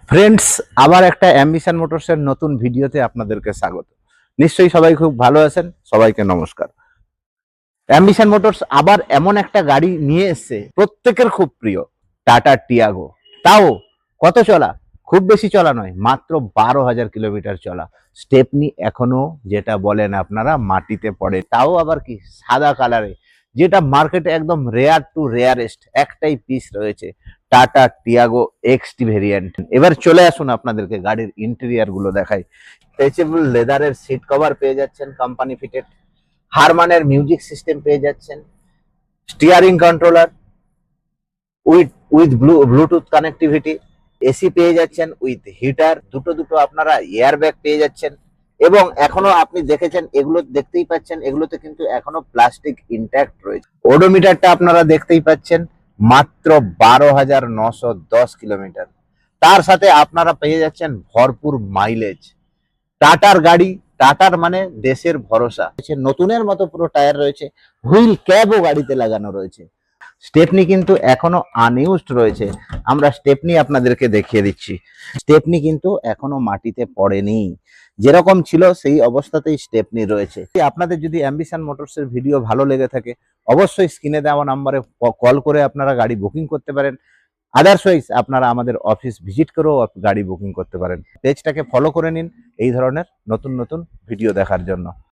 Friends, আবার একটা ambition মোটরসের নতুন ভিডিওতে আপনাদেরকে স্বাগত। নিশ্চয়ই সবাই খুব ভালো আছেন। সবাইকে নমস্কার। অ্যাম্বিশন মোটরস আবার এমন একটা গাড়ি নিয়ে এসেছে প্রত্যেকের খুব প্রিয়, টাটা টিয়াগো। তাও কত চলা? খুব বেশি চলা নয়, মাত্র 12,000 কিলোমিটার চলা। স্টেপনি এখনো যেটা বলেন আপনারা মাটিতে পড়ে, তাও আবার কি সাদা কালারে, যেটা মার্কেটে একদম রেয়ার টু রেয়ারেস্ট একটাই পিস রয়েছে, টাটা টিয়াগো এক্সটি ভেরিয়েন্ট। এবার চলে আসুন আপনাদেরকে গাড়ির ইন্টেরিয়ার গুলো দেখাই। স্ট্রেচেবল লেদারের সিট কভার পেয়ে যাচ্ছেন কোম্পানি ফিটেড, হারমানের মিউজিক সিস্টেম পেয়ে যাচ্ছেন, steering controller with with Bluetooth connectivity, AC পেয়ে যাচ্ছেন উইথ হিটার, দুটো দুটো আপনারা এয়ার ব্যাগ পেয়ে যাচ্ছেন। এবং এখনো আপনি দেখেছেন, এগুলো দেখতেই পাচ্ছেন, এগুলোতে কিন্তু এখনো প্লাস্টিক ইনট্যাক্ট রয়েছে। ওডোমিটারটা আপনারা দেখতেই পাচ্ছেন, মাত্র 12,910 কিলোমিটার। তার সাথে আপনারা পেয়ে যাচ্ছেন ভরপুর মাইলেজ। টাটার গাড়ি, টাটার মানে দেশের ভরসা। নতুনের মতো পুরো টায়ার রয়েছে, হুইল ক্যাবও গাড়িতে লাগানো রয়েছে। স্টেপনি কিন্তু এখনো আনইউজড রয়েছে, আমরা স্টেপনি আপনাদেরকে দেখিয়ে দিচ্ছি। স্টেপনি কিন্তু এখনো মাটিতে পড়েনি, যেরকম ছিল সেই অবস্থাতেই স্টেপনি রয়েছে। আপনাদের যদি অ্যাম্বিশন মোটরসের ভিডিও ভালো লেগে থাকে, অবশ্যই স্ক্রিনে দেওয়া নাম্বারে কল করে আপনারা গাড়ি বুকিং করতে পারেন। আদারওয়াইজ আপনারা আমাদের অফিস ভিজিট করেও গাড়ি বুকিং করতে পারেন। পেজটাকে ফলো করে নিন এই ধরনের নতুন নতুন ভিডিও দেখার জন্য।